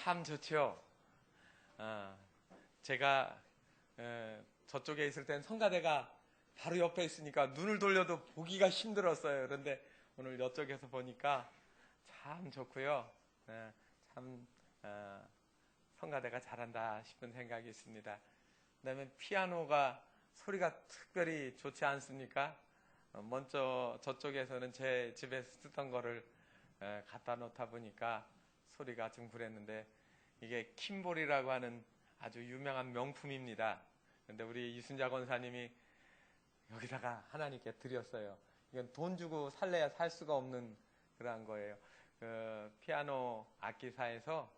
참 좋죠. 제가 저쪽에 있을 땐 성가대가 바로 옆에 있으니까 눈을 돌려도 보기가 힘들었어요. 그런데 오늘 이쪽에서 보니까 참 좋고요. 참 성가대가 잘한다 싶은 생각이 있습니다. 그다음에 피아노가 소리가 특별히 좋지 않습니까? 먼저 저쪽에서는 제 집에서 쓰던 거를 갖다 놓다 보니까 소리가 좀 그랬는데, 이게 킴볼이라고 하는 아주 유명한 명품입니다. 그런데 우리 이순자 권사님이 여기다가 하나님께 드렸어요. 이건 돈 주고 살래야 살 수가 없는 그러한 거예요. 그 피아노 악기사에서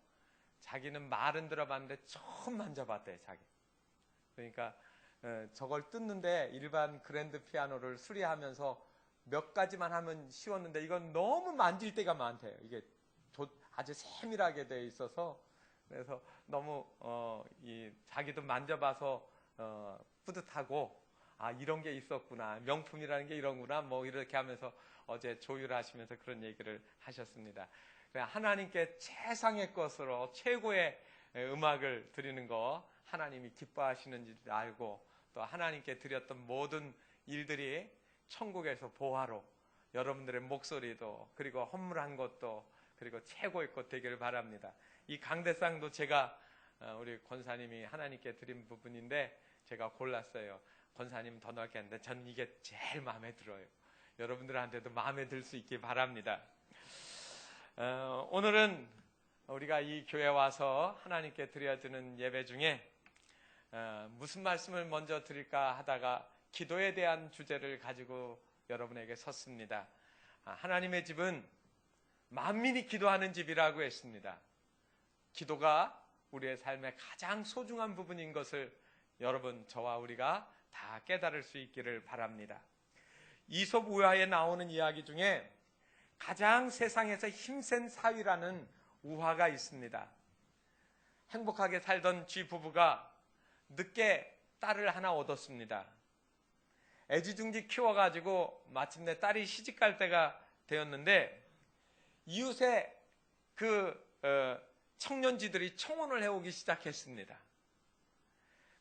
자기는 말은 들어봤는데 처음 만져봤대요, 자기. 그러니까 저걸 뜯는데 일반 그랜드 피아노를 수리하면서 몇 가지만 하면 쉬웠는데 이건 너무 만질 때가 많대요. 이게 아주 세밀하게 되어 있어서, 그래서 너무 자기도 만져봐서 뿌듯하고, 이런 게 있었구나, 명품이라는 게 이런구나, 뭐 이렇게 하면서 어제 조율하시면서 그런 얘기를 하셨습니다. 하나님께 최상의 것으로 최고의 음악을 드리는 거 하나님이 기뻐하시는 줄 알고, 또 하나님께 드렸던 모든 일들이 천국에서 보화로 여러분들의 목소리도, 그리고 헌물한 것도, 그리고 최고의 것 되기를 바랍니다. 이 강대상도 제가 우리 권사님이 하나님께 드린 부분인데 제가 골랐어요. 권사님 더 넓게 했는데 저는 이게 제일 마음에 들어요. 여러분들한테도 마음에 들 수 있기 바랍니다. 오늘은 우리가 이 교회 와서 하나님께 드려지는 예배 중에 무슨 말씀을 먼저 드릴까 하다가 기도에 대한 주제를 가지고 여러분에게 섰습니다. 하나님의 집은 만민이 기도하는 집이라고 했습니다. 기도가 우리의 삶의 가장 소중한 부분인 것을 여러분, 저와 우리가 다 깨달을 수 있기를 바랍니다. 이솝 우화에 나오는 이야기 중에 가장 세상에서 힘센 사위라는 우화가 있습니다. 행복하게 살던 쥐 부부가 늦게 딸을 하나 얻었습니다. 애지중지 키워가지고 마침내 딸이 시집갈 때가 되었는데, 이웃에 청년쥐들이 청혼을 해오기 시작했습니다.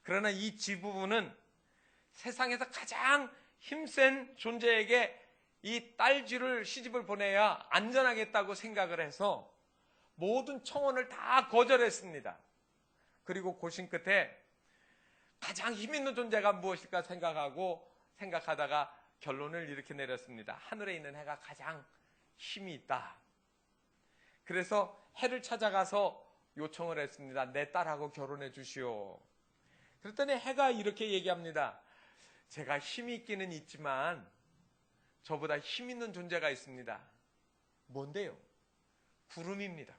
그러나 이 쥐 부부는 세상에서 가장 힘센 존재에게 이 딸쥐를 시집을 보내야 안전하겠다고 생각을 해서 모든 청혼을 다 거절했습니다. 그리고 고심 끝에 가장 힘 있는 존재가 무엇일까 생각하다가 결론을 이렇게 내렸습니다. 하늘에 있는 해가 가장 힘이 있다. 그래서 해를 찾아가서 요청을 했습니다. 내 딸하고 결혼해 주시오. 그랬더니 해가 이렇게 얘기합니다. 제가 힘이 있기는 있지만 저보다 힘 있는 존재가 있습니다. 뭔데요? 구름입니다.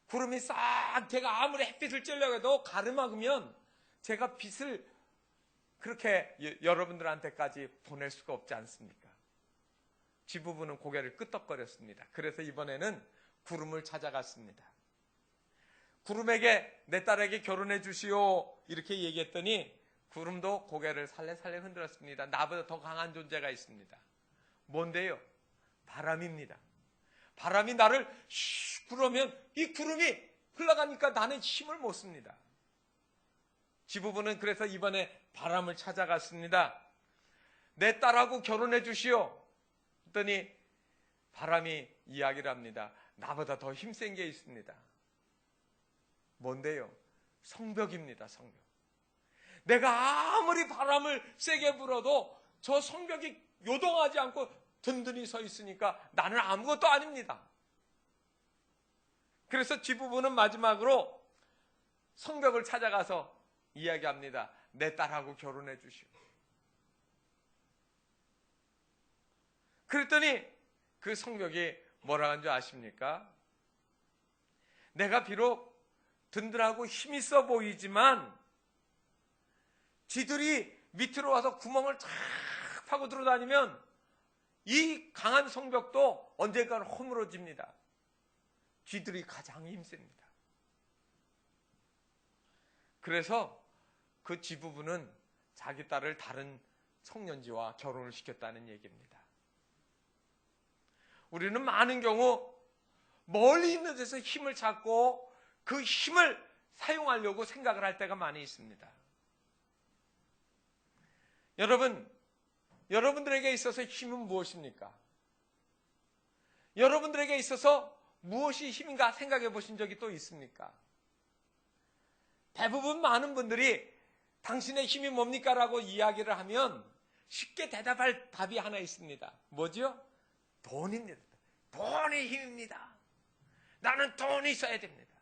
구름이 싹, 제가 아무리 햇빛을 쬐려고 해도 가르막으면 제가 빛을 그렇게 여러분들한테까지 보낼 수가 없지 않습니까? 쥐 부부는 고개를 끄덕거렸습니다. 그래서 이번에는 구름을 찾아갔습니다. 구름에게 내 딸에게 결혼해 주시오 이렇게 얘기했더니 구름도 고개를 살래살래 흔들었습니다. 나보다 더 강한 존재가 있습니다. 뭔데요? 바람입니다. 바람이 나를 그러면 이 구름이 흘러가니까 나는 힘을 못 씁니다. 쥐 부부는 그래서 이번에 바람을 찾아갔습니다. 내 딸하고 결혼해 주시오. 그랬더니 바람이 이야기를 합니다. 나보다 더 힘센 게 있습니다. 뭔데요? 성벽입니다. 성벽. 내가 아무리 바람을 세게 불어도 저 성벽이 요동하지 않고 든든히 서 있으니까 나는 아무것도 아닙니다. 그래서 쥐 부부는 마지막으로 성벽을 찾아가서 이야기합니다. 내 딸하고 결혼해 주시오. 그랬더니 그 성벽이 뭐라 하는 줄 아십니까? 내가 비록 든든하고 힘있어 보이지만 쥐들이 밑으로 와서 구멍을 탁 파고 들어다니면 이 강한 성벽도 언젠가는 허물어집니다. 쥐들이 가장 힘셉니다. 그래서 그 쥐 부부는 자기 딸을 다른 청년쥐와 결혼을 시켰다는 얘기입니다. 우리는 많은 경우 멀리 있는 데서 힘을 찾고 그 힘을 사용하려고 생각을 할 때가 많이 있습니다. 여러분들에게 있어서 힘은 무엇입니까? 여러분들에게 있어서 무엇이 힘인가 생각해 보신 적이 또 있습니까? 대부분 많은 분들이 당신의 힘이 뭡니까? 라고 이야기를 하면 쉽게 대답할 답이 하나 있습니다. 뭐죠? 돈입니다. 돈이 힘입니다. 나는 돈이 있어야 됩니다.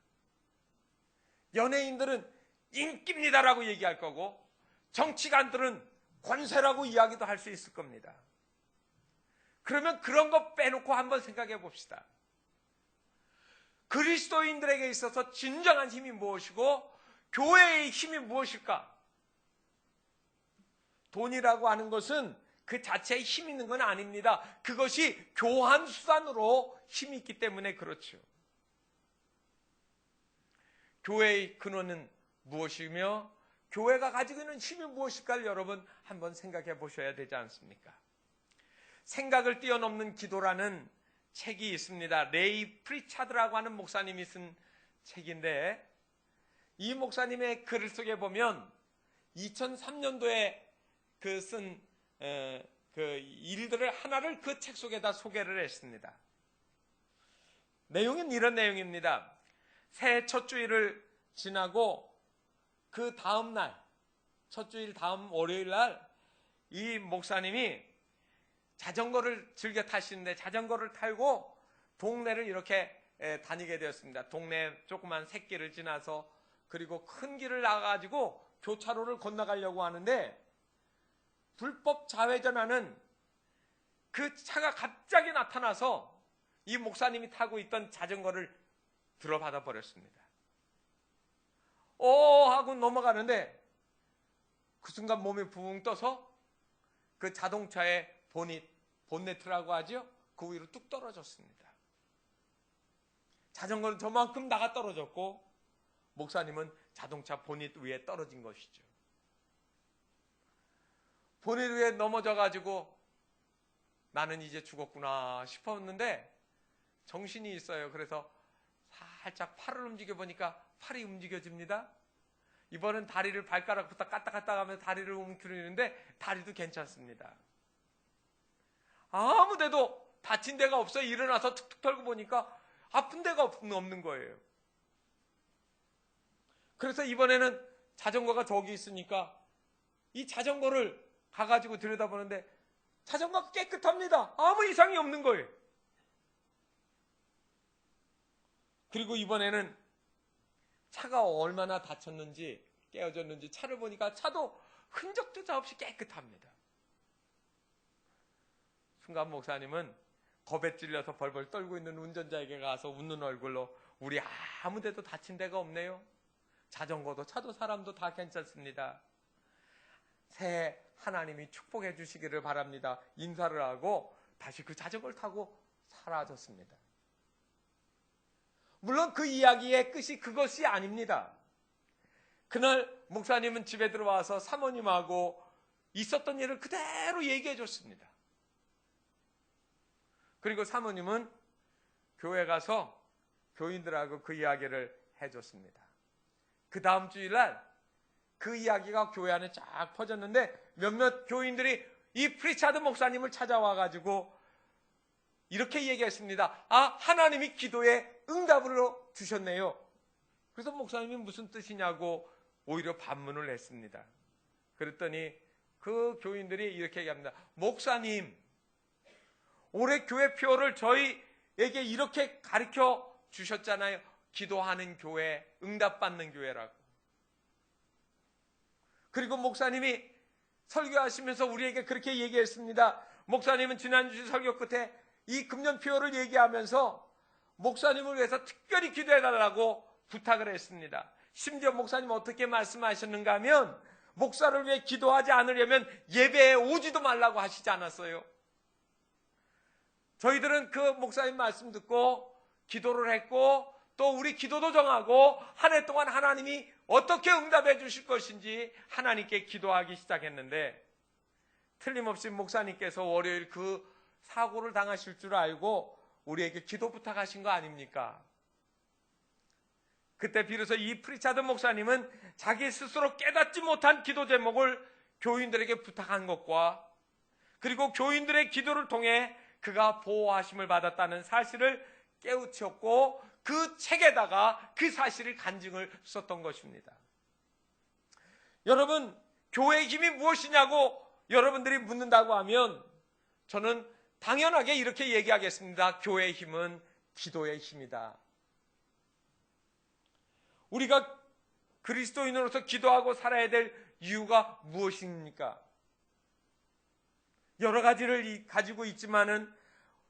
연예인들은 인기입니다라고 얘기할 거고, 정치관들은 권세라고 이야기도 할 수 있을 겁니다. 그러면 그런 거 빼놓고 한번 생각해 봅시다. 그리스도인들에게 있어서 진정한 힘이 무엇이고 교회의 힘이 무엇일까? 돈이라고 하는 것은 그 자체에 힘 있는 건 아닙니다. 그것이 교환 수단으로 힘이 있기 때문에 그렇죠. 교회의 근원은 무엇이며 교회가 가지고 있는 힘이 무엇일까를 여러분 한번 생각해 보셔야 되지 않습니까? 생각을 뛰어넘는 기도라는 책이 있습니다. 레이 프리차드라고 하는 목사님이 쓴 책인데, 이 목사님의 글 속에 보면 2003년도에 쓴 일들을 하나를 그 책 속에다 소개를 했습니다. 내용은 이런 내용입니다. 새해 첫 주일을 지나고 그 다음 날, 첫 주일 다음 월요일 날 이 목사님이 자전거를 즐겨 타시는데 자전거를 타고 동네를 이렇게 다니게 되었습니다. 동네 조그만 샛길을 지나서 그리고 큰 길을 나가가지고 교차로를 건너가려고 하는데 불법 좌회전하는 그 차가 갑자기 나타나서 이 목사님이 타고 있던 자전거를 들어받아 버렸습니다. 하고 넘어가는데 그 순간 몸이 붕 떠서 그 자동차의 본네트라고 하죠? 그 위로 뚝 떨어졌습니다. 자전거는 저만큼 나가 떨어졌고 목사님은 자동차 보닛 위에 떨어진 것이죠. 보닛 위에 넘어져가지고 나는 이제 죽었구나 싶었는데 정신이 있어요. 그래서 살짝 팔을 움직여보니까 팔이 움직여집니다. 이번엔 다리를 발가락부터 까딱까딱 하면서 다리를 움켜쥐는데 다리도 괜찮습니다. 아무 데도 다친 데가 없어요. 일어나서 툭툭 털고 보니까 아픈 데가 없는 거예요. 그래서 이번에는 자전거가 저기 있으니까 이 자전거를 가가지고 들여다보는데 자전거가 깨끗합니다. 아무 이상이 없는 거예요. 그리고 이번에는 차가 얼마나 다쳤는지 깨어졌는지 차를 보니까 차도 흔적조차 없이 깨끗합니다. 순간 목사님은 겁에 찔려서 벌벌 떨고 있는 운전자에게 가서 웃는 얼굴로 우리 아무 데도 다친 데가 없네요. 자전거도 차도 사람도 다 괜찮습니다. 새해 하나님이 축복해 주시기를 바랍니다. 인사를 하고 다시 그 자전거를 타고 사라졌습니다. 물론 그 이야기의 끝이 그것이 아닙니다. 그날 목사님은 집에 들어와서 사모님하고 있었던 일을 그대로 얘기해 줬습니다. 그리고 사모님은 교회 가서 교인들하고 그 이야기를 해줬습니다. 그 다음 주일날 그 이야기가 교회 안에 쫙 퍼졌는데 몇몇 교인들이 이 프리차드 목사님을 찾아와가지고 이렇게 얘기했습니다. 하나님이 기도에 응답을 주셨네요. 그래서 목사님이 무슨 뜻이냐고 오히려 반문을 했습니다. 그랬더니 그 교인들이 이렇게 얘기합니다. 목사님, 올해 교회 표를 저희에게 이렇게 가르쳐 주셨잖아요. 기도하는 교회, 응답받는 교회라고. 그리고 목사님이 설교하시면서 우리에게 그렇게 얘기했습니다. 목사님은 지난주 설교 끝에 이 금년표를 얘기하면서 목사님을 위해서 특별히 기도해달라고 부탁을 했습니다. 심지어 목사님 어떻게 말씀하셨는가 하면 목사를 위해 기도하지 않으려면 예배에 오지도 말라고 하시지 않았어요. 저희들은 그 목사님 말씀 듣고 기도를 했고 또 우리 기도도 정하고 한 해 동안 하나님이 어떻게 응답해 주실 것인지 하나님께 기도하기 시작했는데 틀림없이 목사님께서 월요일 그 사고를 당하실 줄 알고 우리에게 기도 부탁하신 거 아닙니까? 그때 비로소 이 프리차드 목사님은 자기 스스로 깨닫지 못한 기도 제목을 교인들에게 부탁한 것과 그리고 교인들의 기도를 통해 그가 보호하심을 받았다는 사실을 깨우쳤고 그 책에다가 그 사실을 간증을 썼던 것입니다. 여러분, 교회의 힘이 무엇이냐고 여러분들이 묻는다고 하면 저는 당연하게 이렇게 얘기하겠습니다. 교회의 힘은 기도의 힘이다. 우리가 그리스도인으로서 기도하고 살아야 될 이유가 무엇입니까? 여러 가지를 가지고 있지만은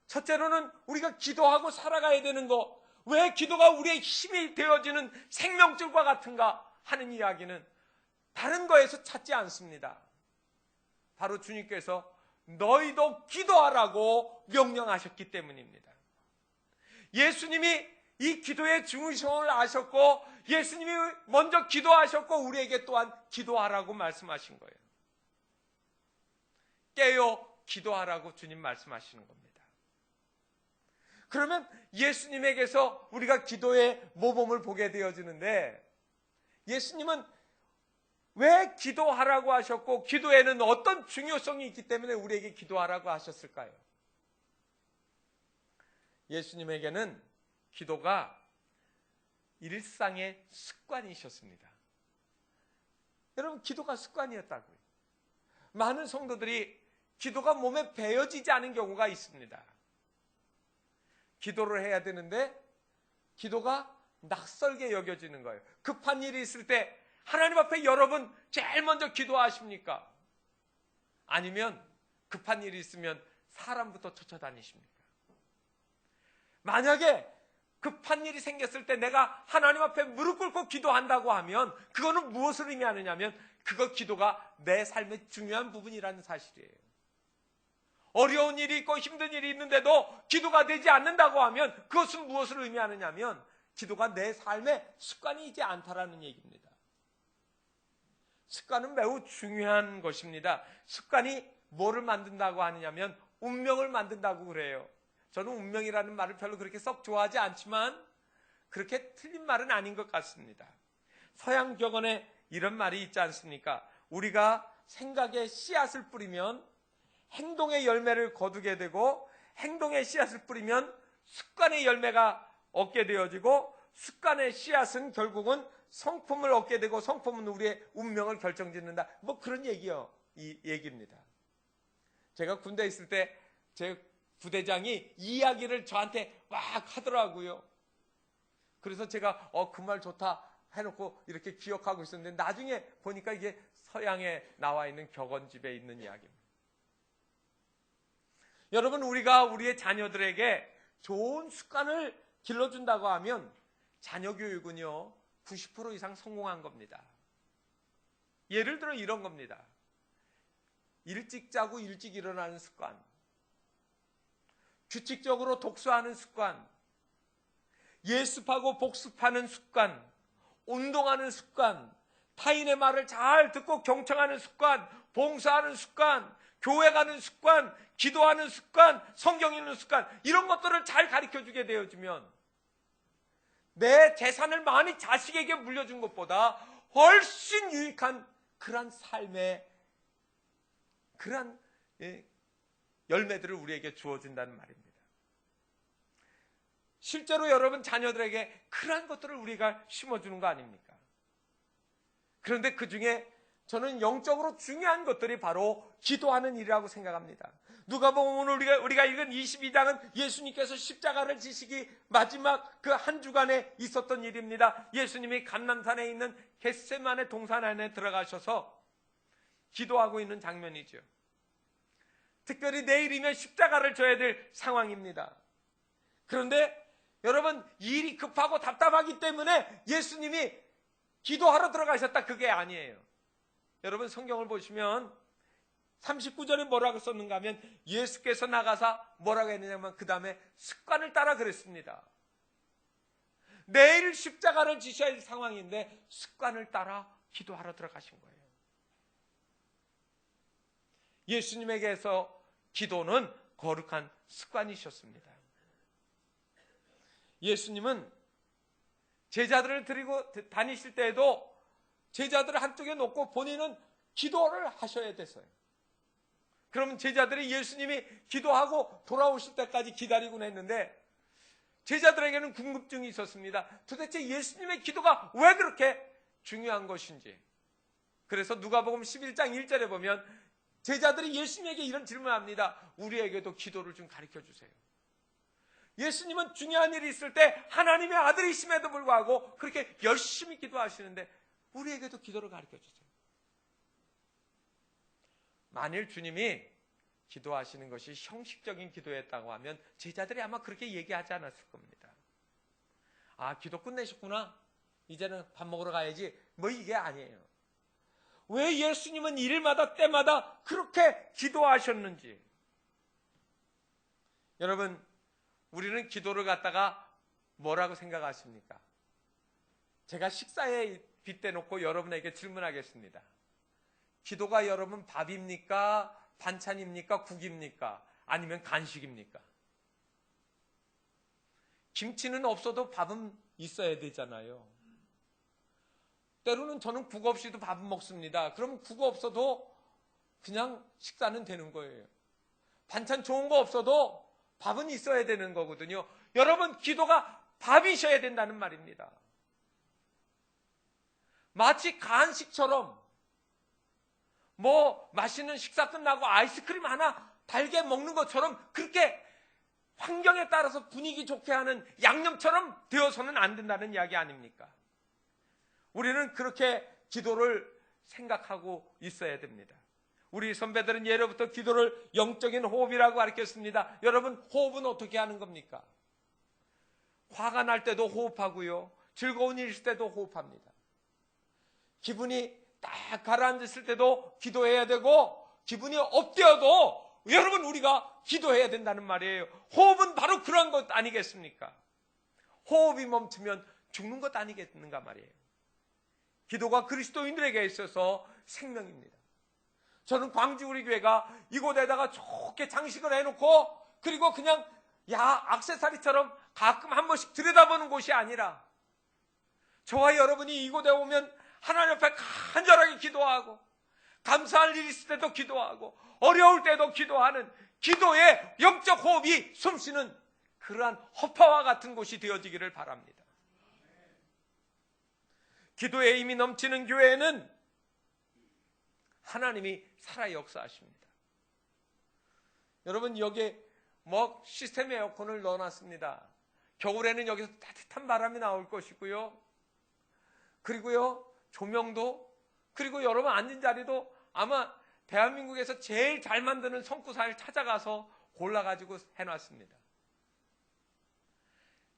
첫째로는 우리가 기도하고 살아가야 되는 거, 왜 기도가 우리의 힘이 되어지는 생명줄과 같은가 하는 이야기는 다른 거에서 찾지 않습니다. 바로 주님께서 너희도 기도하라고 명령하셨기 때문입니다. 예수님이 이 기도의 중요성을 아셨고 예수님이 먼저 기도하셨고 우리에게 또한 기도하라고 말씀하신 거예요. 깨어 기도하라고 주님 말씀하시는 겁니다. 그러면 예수님에게서 우리가 기도의 모범을 보게 되어지는데 예수님은 왜 기도하라고 하셨고 기도에는 어떤 중요성이 있기 때문에 우리에게 기도하라고 하셨을까요? 예수님에게는 기도가 일상의 습관이셨습니다. 여러분, 기도가 습관이었다고요. 많은 성도들이 기도가 몸에 배어지지 않은 경우가 있습니다. 기도를 해야 되는데 기도가 낯설게 여겨지는 거예요. 급한 일이 있을 때 하나님 앞에 여러분 제일 먼저 기도하십니까? 아니면 급한 일이 있으면 사람부터 쫓아다니십니까? 만약에 급한 일이 생겼을 때 내가 하나님 앞에 무릎 꿇고 기도한다고 하면 그거는 무엇을 의미하느냐면 그거 기도가 내 삶의 중요한 부분이라는 사실이에요. 어려운 일이 있고 힘든 일이 있는데도 기도가 되지 않는다고 하면 그것은 무엇을 의미하느냐면 기도가 내 삶의 습관이지 않다라는 얘기입니다. 습관은 매우 중요한 것입니다. 습관이 뭐를 만든다고 하느냐면 운명을 만든다고 그래요. 저는 운명이라는 말을 별로 그렇게 썩 좋아하지 않지만 그렇게 틀린 말은 아닌 것 같습니다. 서양 격언에 이런 말이 있지 않습니까? 우리가 생각에 씨앗을 뿌리면 행동의 열매를 거두게 되고 행동의 씨앗을 뿌리면 습관의 열매가 얻게 되어지고 습관의 씨앗은 결국은 성품을 얻게 되고 성품은 우리의 운명을 결정짓는다. 뭐 그런 얘기요. 이 얘기입니다. 제가 군대에 있을 때 제 부대장이 이 이야기를 저한테 막 하더라고요. 그래서 제가 그 말 좋다 해놓고 이렇게 기억하고 있었는데 나중에 보니까 이게 서양에 나와 있는 격언집에 있는 이야기입니다. 여러분, 우리가 우리의 자녀들에게 좋은 습관을 길러준다고 하면 자녀 교육은요 90% 이상 성공한 겁니다. 예를 들어 이런 겁니다. 일찍 자고 일찍 일어나는 습관, 규칙적으로 독서하는 습관, 예습하고 복습하는 습관, 운동하는 습관, 타인의 말을 잘 듣고 경청하는 습관, 봉사하는 습관, 교회 가는 습관, 기도하는 습관, 성경 읽는 습관, 이런 것들을 잘 가르쳐주게 되어지면 내 재산을 많이 자식에게 물려준 것보다 훨씬 유익한 그러한 삶의 그러한 열매들을 우리에게 주어준다는 말입니다. 실제로 여러분 자녀들에게 그러한 것들을 우리가 심어주는 거 아닙니까? 그런데 그 중에 저는 영적으로 중요한 것들이 바로 기도하는 일이라고 생각합니다. 누가복음 오늘 우리가 읽은 22장은 예수님께서 십자가를 지시기 마지막 그 한 주간에 있었던 일입니다. 예수님이 감람산에 있는 겟세마네 동산 안에 들어가셔서 기도하고 있는 장면이죠. 특별히 내일이면 십자가를 져야 될 상황입니다. 그런데 여러분, 일이 급하고 답답하기 때문에 예수님이 기도하러 들어가셨다, 그게 아니에요. 여러분, 성경을 보시면 39절에 뭐라고 썼는가 하면 예수께서 나가사 뭐라고 했느냐면 그 다음에 습관을 따라 그랬습니다. 내일 십자가를 지셔야 할 상황인데 습관을 따라 기도하러 들어가신 거예요. 예수님에게서 기도는 거룩한 습관이셨습니다. 예수님은 제자들을 데리고 다니실 때에도 제자들을 한쪽에 놓고 본인은 기도를 하셔야 됐어요. 그러면 제자들이 예수님이 기도하고 돌아오실 때까지 기다리곤 했는데 제자들에게는 궁금증이 있었습니다. 도대체 예수님의 기도가 왜 그렇게 중요한 것인지. 그래서 누가복음 11장 1절에 보면 제자들이 예수님에게 이런 질문을 합니다. 우리에게도 기도를 좀 가르쳐 주세요. 예수님은 중요한 일이 있을 때 하나님의 아들이심에도 불구하고 그렇게 열심히 기도하시는데 우리에게도 기도를 가르쳐 주세요. 만일 주님이 기도하시는 것이 형식적인 기도였다고 하면 제자들이 아마 그렇게 얘기하지 않았을 겁니다. 아, 기도 끝내셨구나. 이제는 밥 먹으러 가야지. 뭐 이게 아니에요. 왜 예수님은 일마다 때마다 그렇게 기도하셨는지. 여러분, 우리는 기도를 갖다가 뭐라고 생각하십니까? 제가 식사에 빗대놓고 여러분에게 질문하겠습니다. 기도가 여러분 밥입니까? 반찬입니까? 국입니까? 아니면 간식입니까? 김치는 없어도 밥은 있어야 되잖아요. 때로는 저는 국 없이도 밥은 먹습니다. 그럼 국 없어도 그냥 식사는 되는 거예요. 반찬 좋은 거 없어도 밥은 있어야 되는 거거든요. 여러분, 기도가 밥이셔야 된다는 말입니다. 마치 간식처럼 뭐 맛있는 식사 끝나고 아이스크림 하나 달게 먹는 것처럼 그렇게 환경에 따라서 분위기 좋게 하는 양념처럼 되어서는 안 된다는 이야기 아닙니까? 우리는 그렇게 기도를 생각하고 있어야 됩니다. 우리 선배들은 예로부터 기도를 영적인 호흡이라고 가르쳤습니다. 여러분, 호흡은 어떻게 하는 겁니까? 화가 날 때도 호흡하고요. 즐거운 일 있을 때도 호흡합니다. 기분이 딱 가라앉았을 때도 기도해야 되고 기분이 업되어도 여러분 우리가 기도해야 된다는 말이에요. 호흡은 바로 그런 것 아니겠습니까? 호흡이 멈추면 죽는 것 아니겠는가 말이에요. 기도가 그리스도인들에게 있어서 생명입니다. 저는 광주 우리 교회가 이곳에다가 좋게 장식을 해놓고 그리고 그냥 액세서리처럼 가끔 한 번씩 들여다보는 곳이 아니라 저와 여러분이 이곳에 오면 하나님 앞에 간절하게 기도하고 감사할 일이 있을 때도 기도하고 어려울 때도 기도하는 기도의 영적 호흡이 숨쉬는 그러한 허파와 같은 곳이 되어지기를 바랍니다. 기도의 힘이 넘치는 교회에는 하나님이 살아 역사하십니다. 여러분, 여기에 시스템 에어컨을 넣어놨습니다. 겨울에는 여기서 따뜻한 바람이 나올 것이고요. 그리고요, 조명도, 그리고 여러분 앉은 자리도 아마 대한민국에서 제일 잘 만드는 성구사를 찾아가서 골라가지고 해놨습니다.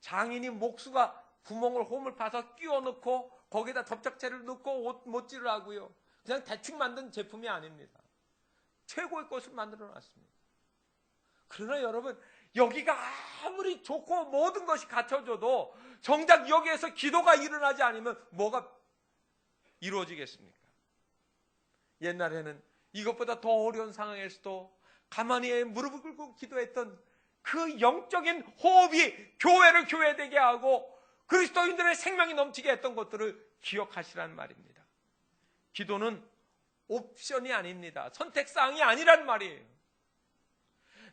장인이 목수가 구멍을 홈을 파서 끼워 넣고 거기다 접착제를 넣고 옷 못질을 하고요. 그냥 대충 만든 제품이 아닙니다. 최고의 것을 만들어 놨습니다. 그러나 여러분, 여기가 아무리 좋고 모든 것이 갖춰져도 정작 여기에서 기도가 일어나지 않으면 뭐가 이루어지겠습니까? 옛날에는 이것보다 더 어려운 상황에서도 가만히 무릎을 꿇고 기도했던 그 영적인 호흡이 교회를 교회되게 하고 그리스도인들의 생명이 넘치게 했던 것들을 기억하시라는 말입니다. 기도는 옵션이 아닙니다. 선택사항이 아니란 말이에요.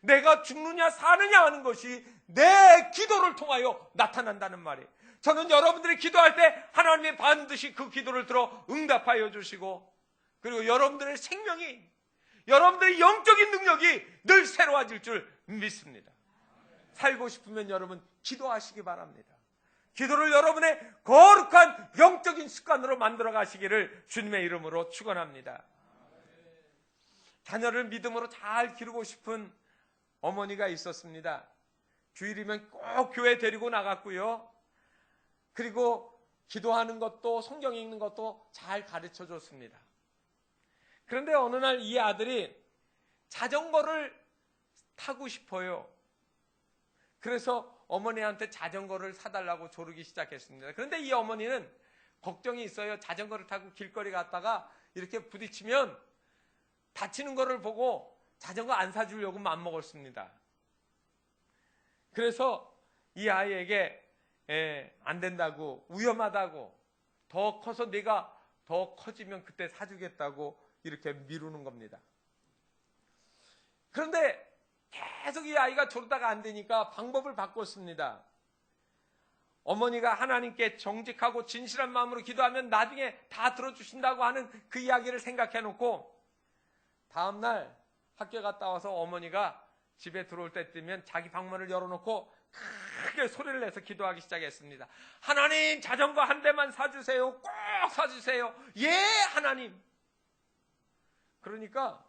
내가 죽느냐 사느냐 하는 것이 내 기도를 통하여 나타난다는 말이에요. 저는 여러분들이 기도할 때 하나님이 반드시 그 기도를 들어 응답하여 주시고 그리고 여러분들의 생명이 여러분들의 영적인 능력이 늘 새로워질 줄 믿습니다. 살고 싶으면 여러분 기도하시기 바랍니다. 기도를 여러분의 거룩한 영적인 습관으로 만들어 가시기를 주님의 이름으로 축원합니다. 자녀를 믿음으로 잘 기르고 싶은 어머니가 있었습니다. 주일이면 꼭 교회 데리고 나갔고요. 그리고 기도하는 것도 성경 읽는 것도 잘 가르쳐 줬습니다. 그런데 어느 날 이 아들이 자전거를 타고 싶어요. 그래서 어머니한테 자전거를 사달라고 조르기 시작했습니다. 그런데 이 어머니는 걱정이 있어요. 자전거를 타고 길거리 갔다가 이렇게 부딪히면 다치는 거를 보고 자전거 안 사주려고 맘먹었습니다. 그래서 이 아이에게 안 된다고, 위험하다고, 더 커서 내가 더 커지면 그때 사주겠다고 이렇게 미루는 겁니다. 그런데 계속 이 아이가 졸다가 안 되니까 방법을 바꿨습니다. 어머니가 하나님께 정직하고 진실한 마음으로 기도하면 나중에 다 들어주신다고 하는 그 이야기를 생각해 놓고 다음날 학교 갔다 와서 어머니가 집에 들어올 때쯤이면 자기 방문을 열어놓고 크게 소리를 내서 기도하기 시작했습니다. 하나님, 자전거 한 대만 사주세요. 꼭 사주세요. 예, 하나님. 그러니까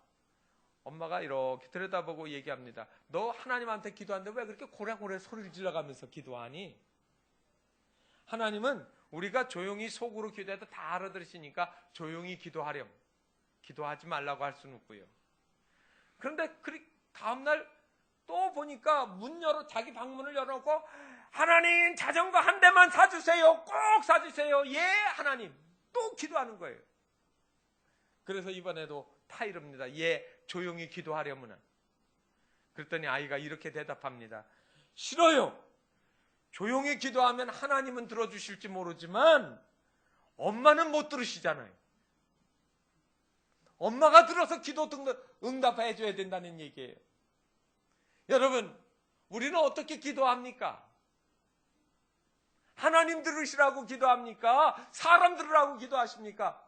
엄마가 이렇게 들여다보고 얘기합니다. 너 하나님한테 기도하는데 왜 그렇게 고래고래 소리를 질러가면서 기도하니? 하나님은 우리가 조용히 속으로 기도해도 다 알아들으시니까 조용히 기도하렴. 기도하지 말라고 할 수는 없고요. 그런데 다음날 또 보니까 자기 방문을 열어놓고 하나님, 자전거 한 대만 사주세요. 꼭 사주세요. 예, 하나님. 또 기도하는 거예요. 그래서 이번에도 타이릅니다. 예, 조용히 기도하려면. 그랬더니 아이가 이렇게 대답합니다. 싫어요. 조용히 기도하면 하나님은 들어주실지 모르지만 엄마는 못 들으시잖아요. 엄마가 들어서 기도 응답해 줘야 된다는 얘기예요. 여러분, 우리는 어떻게 기도합니까? 하나님 들으시라고 기도합니까? 사람 들으라고 기도하십니까?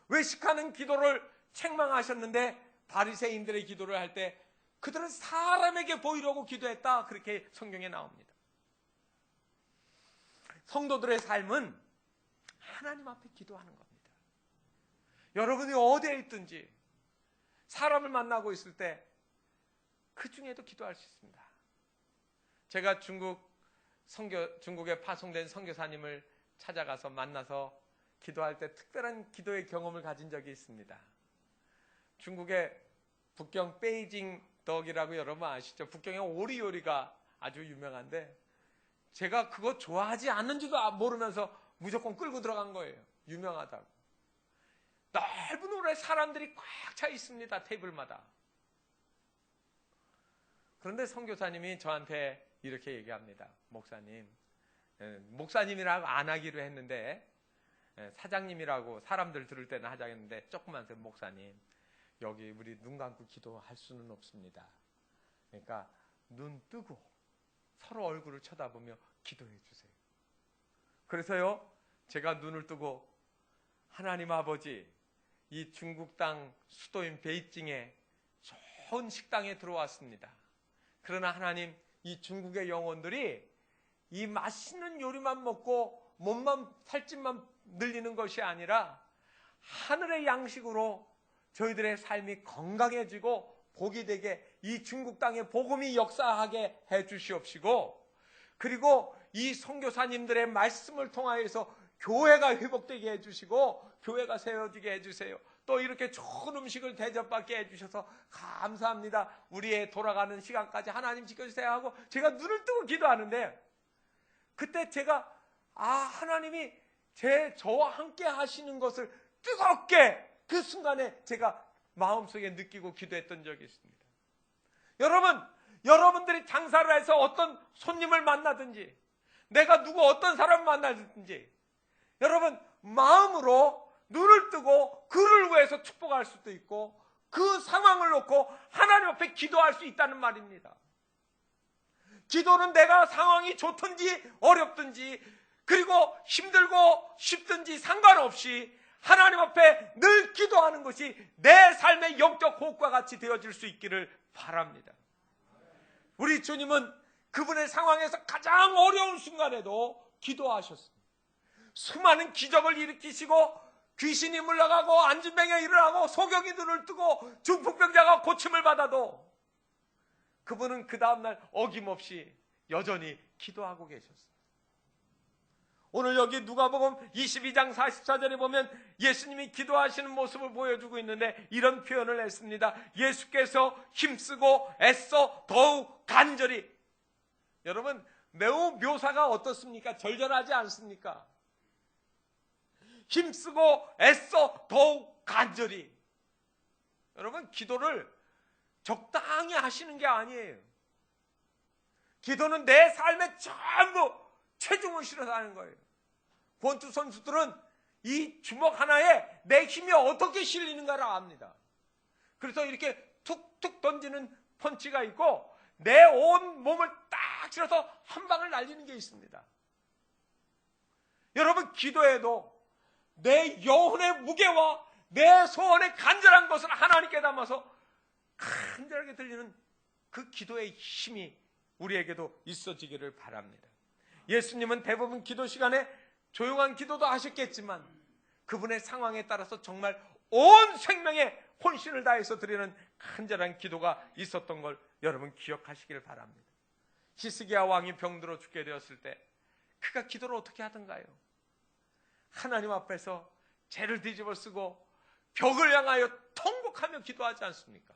외식하는 기도를 책망하셨는데 바리새인들의 기도를 할 때 그들은 사람에게 보이려고 기도했다. 그렇게 성경에 나옵니다. 성도들의 삶은 하나님 앞에 기도하는 겁니다. 여러분이 어디에 있든지 사람을 만나고 있을 때 그 중에도 기도할 수 있습니다. 제가 중국에 파송된 선교사님을 찾아가서 만나서 기도할 때 특별한 기도의 경험을 가진 적이 있습니다. 중국의 북경 베이징 덕이라고 여러분 아시죠? 북경의 오리 요리가 아주 유명한데 제가 그거 좋아하지 않는지도 모르면서 무조건 끌고 들어간 거예요. 유명하다고. 넓은 홀에 사람들이 꽉 차 있습니다. 테이블마다. 그런데 선교사님이 저한테 이렇게 얘기합니다. 목사님, 목사님이라고 안 하기로 했는데 사장님이라고 사람들 들을 때는 하자 했는데 조금만 더 목사님, 여기 우리 눈 감고 기도할 수는 없습니다. 그러니까 눈 뜨고 서로 얼굴을 쳐다보며 기도해 주세요. 그래서요, 제가 눈을 뜨고 하나님 아버지, 이 중국 땅 수도인 베이징에 좋은 식당에 들어왔습니다. 그러나 하나님, 이 중국의 영혼들이 이 맛있는 요리만 먹고 살집만 늘리는 것이 아니라 하늘의 양식으로 저희들의 삶이 건강해지고 복이 되게 이 중국 땅에 복음이 역사하게 해 주시옵시고, 그리고 이 선교사님들의 말씀을 통하여서 교회가 회복되게 해주시고 교회가 세워지게 해주세요. 또 이렇게 좋은 음식을 대접받게 해주셔서 감사합니다. 우리의 돌아가는 시간까지 하나님 지켜주세요 하고 제가 눈을 뜨고 기도하는데, 그때 제가 하나님이 저와 함께 하시는 것을 뜨겁게 그 순간에 제가 마음속에 느끼고 기도했던 적이 있습니다. 여러분들이 장사를 해서 어떤 손님을 만나든지 내가 어떤 사람을 만나든지 여러분 마음으로 눈을 뜨고 그를 위해서 축복할 수도 있고 그 상황을 놓고 하나님 앞에 기도할 수 있다는 말입니다. 기도는 내가 상황이 좋든지 어렵든지 그리고 힘들고 쉽든지 상관없이 하나님 앞에 늘 기도하는 것이 내 삶의 영적 호흡과 같이 되어질 수 있기를 바랍니다. 우리 주님은 그분의 상황에서 가장 어려운 순간에도 기도하셨습니다. 수많은 기적을 일으키시고 귀신이 물러가고 안진병에 일어나고 소경이 눈을 뜨고 중풍병자가 고침을 받아도 그분은 그 다음날 어김없이 여전히 기도하고 계셨습니다. 오늘 여기 누가복음 22장 44절에 보면 예수님이 기도하시는 모습을 보여주고 있는데 이런 표현을 했습니다. 예수께서 힘쓰고 애써 더욱 간절히. 여러분 매우 묘사가 어떻습니까? 절절하지 않습니까? 힘쓰고 애써 더욱 간절히. 여러분 기도를 적당히 하시는 게 아니에요. 기도는 내 삶의 전부 체중을 실어서 하는 거예요. 권투 선수들은 이 주먹 하나에 내 힘이 어떻게 실리는가를 압니다. 그래서 이렇게 툭툭 던지는 펀치가 있고 내 온 몸을 딱 실어서 한 방을 날리는 게 있습니다. 여러분, 기도에도 내 영혼의 무게와 내 소원의 간절한 것을 하나님께 담아서 간절하게 들리는 그 기도의 힘이 우리에게도 있어지기를 바랍니다. 예수님은 대부분 기도 시간에 조용한 기도도 하셨겠지만 그분의 상황에 따라서 정말 온 생명의 혼신을 다해서 드리는 간절한 기도가 있었던 걸 여러분 기억하시길 바랍니다. 히스기야 왕이 병들어 죽게 되었을 때 그가 기도를 어떻게 하던가요? 하나님 앞에서 죄를 뒤집어 쓰고 벽을 향하여 통곡하며 기도하지 않습니까?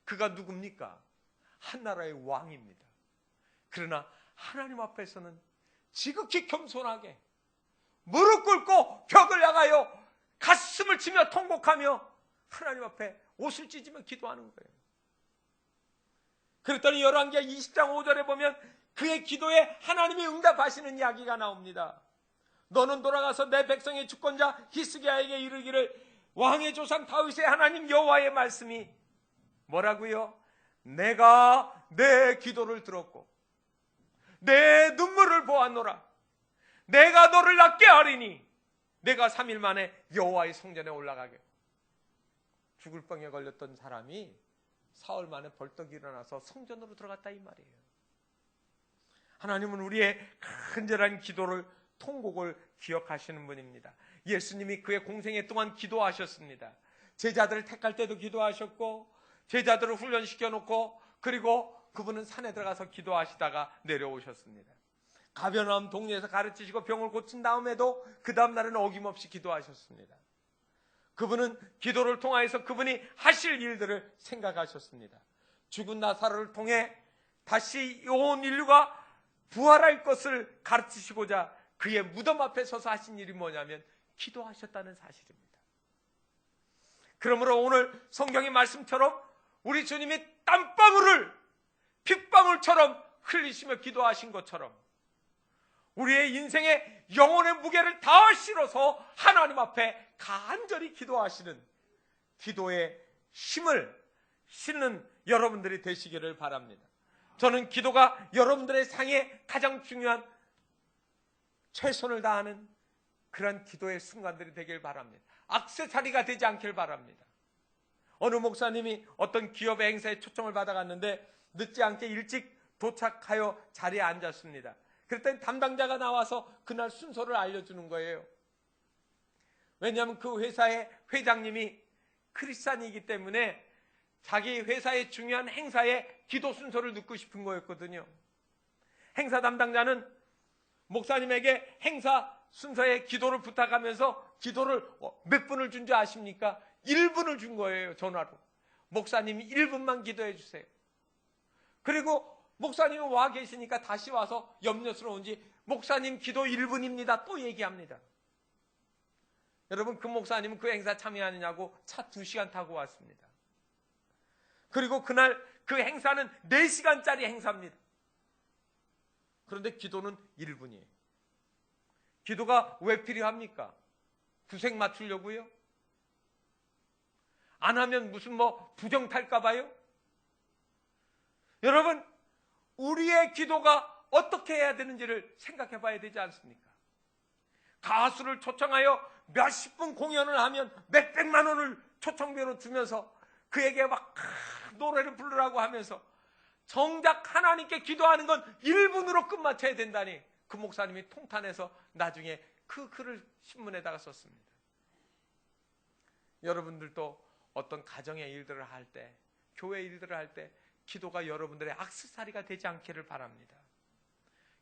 그가 누굽니까? 한 나라의 왕입니다. 그러나 하나님 앞에서는 지극히 겸손하게 무릎 꿇고 벽을 향하여 가슴을 치며 통곡하며 하나님 앞에 옷을 찢으며 기도하는 거예요. 그랬더니 열왕기하 20장 5절에 보면 그의 기도에 하나님이 응답하시는 이야기가 나옵니다. 너는 돌아가서 내 백성의 주권자 히스기야에게 이르기를 왕의 조상 다윗의 하나님 여호와의 말씀이 뭐라고요? 내가 내 기도를 들었고 내 눈물을 보았노라. 내가 너를 낫게 하리니 내가 3일 만에 여호와의 성전에 올라가게. 죽을 병에 걸렸던 사람이 사흘 만에 벌떡 일어나서 성전으로 들어갔다 이 말이에요. 하나님은 우리의 간절한 기도를, 통곡을 기억하시는 분입니다. 예수님이 그의 공생애 동안 기도하셨습니다. 제자들을 택할 때도 기도하셨고 제자들을 훈련시켜 놓고 그리고 그분은 산에 들어가서 기도하시다가 내려오셨습니다. 가버나움 동네에서 가르치시고 병을 고친 다음에도 그 다음 날은 어김없이 기도하셨습니다. 그분은 기도를 통하여서 그분이 하실 일들을 생각하셨습니다. 죽은 나사로를 통해 다시 온 인류가 부활할 것을 가르치시고자 그의 무덤 앞에 서서 하신 일이 뭐냐면 기도하셨다는 사실입니다. 그러므로 오늘 성경의 말씀처럼 우리 주님이 땀방울을 핏방울처럼 흘리시며 기도하신 것처럼 우리의 인생의 영혼의 무게를 다 실어서 하나님 앞에 간절히 기도하시는 기도의 힘을 싣는 여러분들이 되시기를 바랍니다. 저는 기도가 여러분들의 삶에 가장 중요한 최선을 다하는 그런 기도의 순간들이 되길 바랍니다. 액세서리가 되지 않길 바랍니다. 어느 목사님이 어떤 기업의 행사에 초청을 받아갔는데 늦지 않게 일찍 도착하여 자리에 앉았습니다. 그랬더니 담당자가 나와서 그날 순서를 알려주는 거예요. 왜냐하면 그 회사의 회장님이 크리스찬이기 때문에 자기 회사의 중요한 행사에 기도 순서를 넣고 싶은 거였거든요. 행사 담당자는 목사님에게 행사 순서에 기도를 부탁하면서 기도를 몇 분을 준 줄 아십니까? 1분을 준 거예요. 전화로. 목사님이 1분만 기도해 주세요. 그리고 목사님이 와 계시니까 다시 와서 염려스러운지 목사님 기도 1분입니다. 또 얘기합니다. 여러분, 그 목사님은 그 행사 참여하느냐고 차 2시간 타고 왔습니다. 그리고 그날 그 행사는 4시간짜리 행사입니다. 그런데 기도는 1분이에요. 기도가 왜 필요합니까? 구색 맞추려고요? 안 하면 무슨 부정 탈까 봐요? 여러분, 우리의 기도가 어떻게 해야 되는지를 생각해 봐야 되지 않습니까? 가수를 초청하여 몇십 분 공연을 하면 몇백만 원을 초청비로 주면서 그에게 막 노래를 부르라고 하면서 정작 하나님께 기도하는 건 1분으로 끝마쳐야 된다니 그 목사님이 통탄해서 나중에 그 글을 신문에다가 썼습니다. 여러분들도 어떤 가정의 일들을 할 때, 교회 일들을 할 때 기도가 여러분들의 액세서리가 되지 않기를 바랍니다.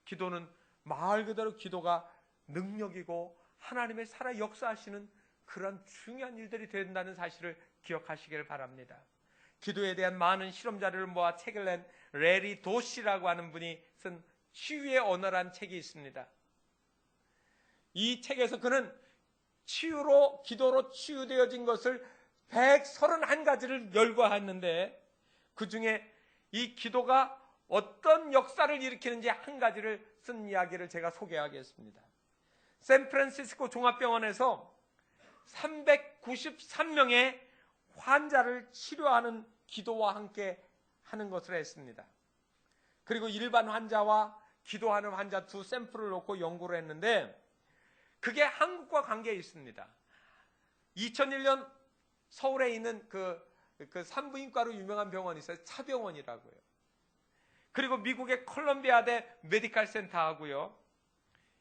기도는 말 그대로 기도가 능력이고 하나님의 살아 역사하시는 그런 중요한 일들이 된다는 사실을 기억하시길 바랍니다. 기도에 대한 많은 실험 자료를 모아 책을 낸 레리 도시라고 하는 분이 쓴 치유의 언어란 책이 있습니다. 이 책에서 그는 치유로, 기도로 치유되어진 것을 131가지를 열거했는데 그 중에 이 기도가 어떤 역사를 일으키는지 한 가지를 쓴 이야기를 제가 소개하겠습니다. 샌프란시스코 종합병원에서 393명의 환자를 치료하는 기도와 함께 하는 것을 했습니다. 그리고 일반 환자와 기도하는 환자 두 샘플을 놓고 연구를 했는데 그게 한국과 관계에 있습니다. 2001년 서울에 있는 그 산부인과로 유명한 병원이 있어요. 차병원이라고요. 그리고 미국의 컬럼비아대 메디칼 센터 하고요.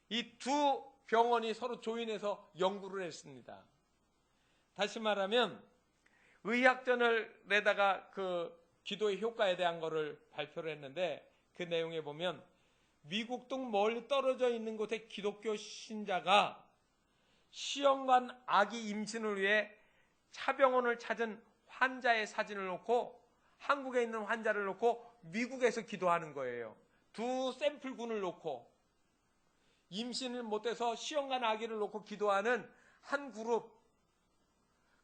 이 두 병원이 서로 조인해서 연구를 했습니다. 다시 말하면 의학저널 내다가 그 기도의 효과에 대한 거를 발표를 했는데 그 내용에 보면 미국 등 멀리 떨어져 있는 곳의 기독교 신자가 시험관 아기 임신을 위해 차병원을 찾은 환자의 사진을 놓고 한국에 있는 환자를 놓고 미국에서 기도하는 거예요. 두 샘플군을 놓고 임신을 못해서 시험관 아기를 놓고 기도하는 한 그룹,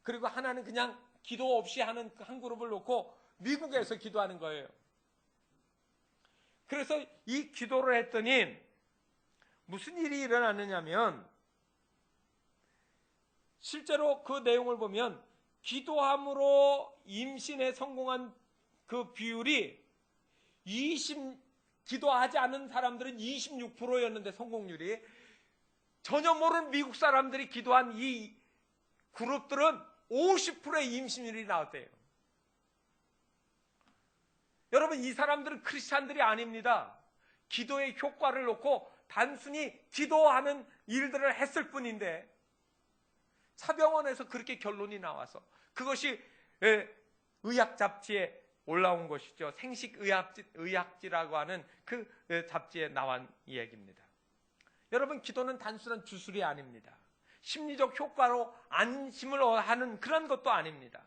그리고 하나는 그냥 기도 없이 하는 한 그룹을 놓고 미국에서 기도하는 거예요. 그래서 이 기도를 했더니 무슨 일이 일어났느냐면 실제로 그 내용을 보면 기도함으로 임신에 성공한 그 비율이 기도하지 않은 사람들은 26%였는데 성공률이 전혀 모르는 미국 사람들이 기도한 이 그룹들은 50%의 임신율이 나왔대요. 여러분, 이 사람들은 크리스찬들이 아닙니다. 기도의 효과를 놓고 단순히 기도하는 일들을 했을 뿐인데 차병원에서 그렇게 결론이 나와서 그것이 의학 잡지에 올라온 것이죠. 생식의학지라고 하는 그 잡지에 나온 이야기입니다. 여러분, 기도는 단순한 주술이 아닙니다. 심리적 효과로 안심을 하는 그런 것도 아닙니다.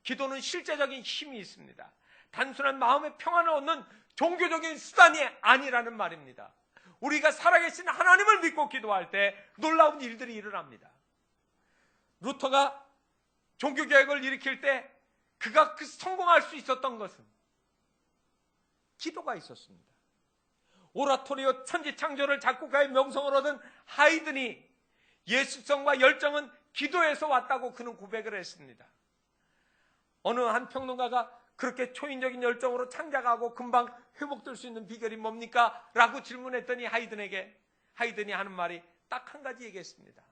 기도는 실제적인 힘이 있습니다. 단순한 마음의 평안을 얻는 종교적인 수단이 아니라는 말입니다. 우리가 살아계신 하나님을 믿고 기도할 때 놀라운 일들이 일어납니다. 루터가 종교개혁을 일으킬 때 그가 성공할 수 있었던 것은 기도가 있었습니다. 오라토리오 천지창조를 작곡가의 명성을 얻은 하이든이 예수성과 열정은 기도에서 왔다고 그는 고백을 했습니다. 어느 한 평론가가 그렇게 초인적인 열정으로 창작하고 금방 회복될 수 있는 비결이 뭡니까? 라고 질문했더니 하이든이 하는 말이 딱 한 가지 얘기했습니다.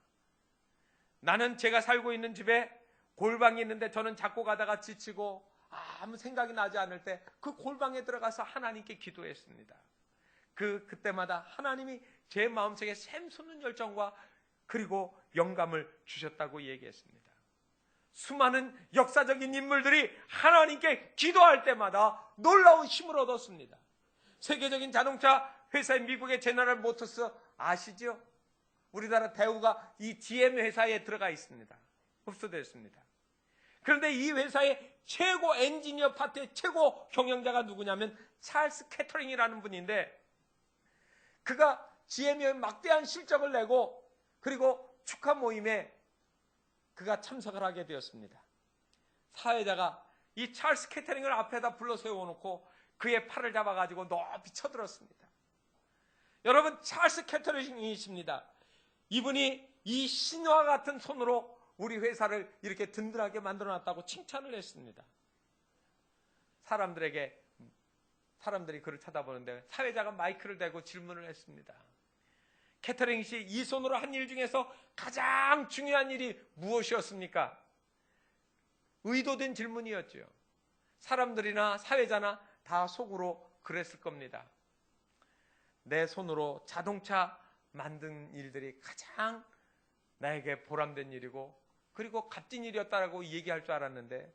나는 제가 살고 있는 집에 골방이 있는데 저는 작곡하다가 지치고 아무 생각이 나지 않을 때 그 골방에 들어가서 하나님께 기도했습니다. 그때마다 하나님이 제 마음속에 샘솟는 열정과 그리고 영감을 주셨다고 얘기했습니다. 수많은 역사적인 인물들이 하나님께 기도할 때마다 놀라운 힘을 얻었습니다. 세계적인 자동차 회사인 미국의 제너럴 모터스 아시죠? 우리나라 대우가 이 GM 회사에 들어가 있습니다. 흡수됐습니다. 그런데 이 회사의 최고 엔지니어 파트의 최고 경영자가 누구냐면 찰스 캐터링이라는 분인데 그가 GM의 막대한 실적을 내고 그리고 축하 모임에 그가 참석을 하게 되었습니다. 사회자가 이 찰스 캐터링을 앞에다 불러 세워놓고 그의 팔을 잡아가지고 높이 쳐들었습니다. 여러분, 찰스 캐터링이십니다. 이분이 이 신화 같은 손으로 우리 회사를 이렇게 든든하게 만들어놨다고 칭찬을 했습니다. 사람들이 그를 쳐다보는데 사회자가 마이크를 대고 질문을 했습니다. 캐터링 씨, 이 손으로 한 일 중에서 가장 중요한 일이 무엇이었습니까? 의도된 질문이었죠. 사람들이나 사회자나 다 속으로 그랬을 겁니다. 내 손으로 자동차 만든 일들이 가장 나에게 보람된 일이고 그리고 값진 일이었다라고 얘기할 줄 알았는데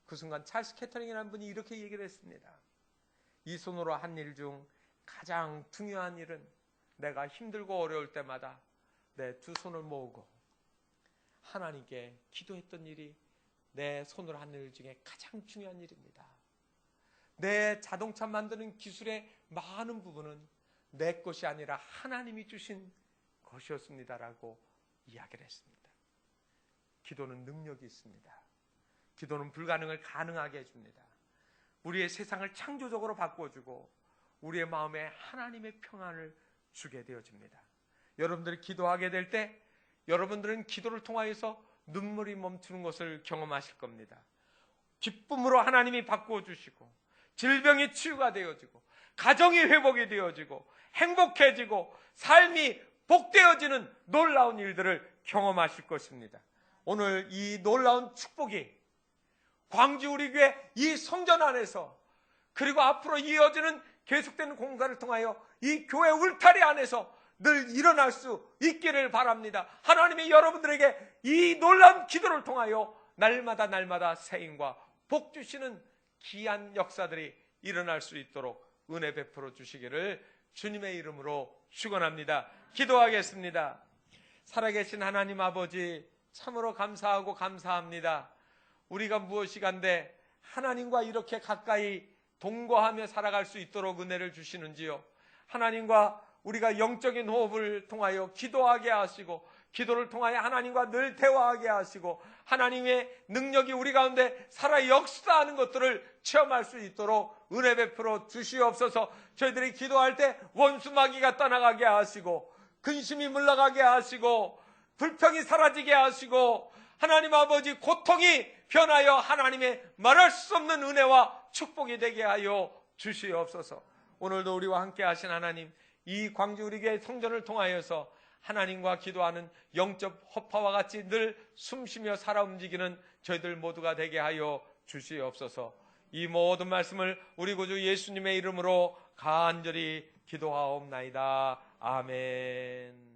그 순간 찰스 캐터링이라는 분이 이렇게 얘기를 했습니다. 이 손으로 한 일 중 가장 중요한 일은 내가 힘들고 어려울 때마다 내 두 손을 모으고 하나님께 기도했던 일이 내 손으로 한 일 중에 가장 중요한 일입니다. 내 자동차 만드는 기술의 많은 부분은 내 것이 아니라 하나님이 주신 것이었습니다라고 이야기를 했습니다. 기도는 능력이 있습니다. 기도는 불가능을 가능하게 해줍니다. 우리의 세상을 창조적으로 바꿔주고 우리의 마음에 하나님의 평안을 주게 되어집니다. 여러분들이 기도하게 될 때 여러분들은 기도를 통하여서 눈물이 멈추는 것을 경험하실 겁니다. 기쁨으로 하나님이 바꾸어 주시고 질병이 치유가 되어지고 가정이 회복이 되어지고 행복해지고 삶이 복되어지는 놀라운 일들을 경험하실 것입니다. 오늘 이 놀라운 축복이 광주 우리 교회 이 성전 안에서 그리고 앞으로 이어지는 계속되는 공간을 통하여 이 교회 울타리 안에서 늘 일어날 수 있기를 바랍니다. 하나님이 여러분들에게 이 놀라운 기도를 통하여 날마다 세임과 복 주시는 귀한 역사들이 일어날 수 있도록 은혜 베풀어 주시기를 주님의 이름으로 축원합니다. 기도하겠습니다. 살아계신 하나님 아버지, 참으로 감사하고 감사합니다. 우리가 무엇이간데 하나님과 이렇게 가까이 동거하며 살아갈 수 있도록 은혜를 주시는지요. 하나님과 우리가 영적인 호흡을 통하여 기도하게 하시고 기도를 통하여 하나님과 늘 대화하게 하시고 하나님의 능력이 우리 가운데 살아 역사하는 것들을 체험할 수 있도록 은혜 베풀어 주시옵소서. 저희들이 기도할 때 원수 마귀가 떠나가게 하시고 근심이 물러가게 하시고 불평이 사라지게 하시고 하나님 아버지 고통이 변하여 하나님의 말할 수 없는 은혜와 축복이 되게 하여 주시옵소서. 오늘도 우리와 함께 하신 하나님, 이 광주 우리교회 성전을 통하여서 하나님과 기도하는 영적 허파와 같이 늘 숨쉬며 살아 움직이는 저희들 모두가 되게 하여 주시옵소서. 이 모든 말씀을 우리 구주 예수님의 이름으로 간절히 기도하옵나이다. 아멘.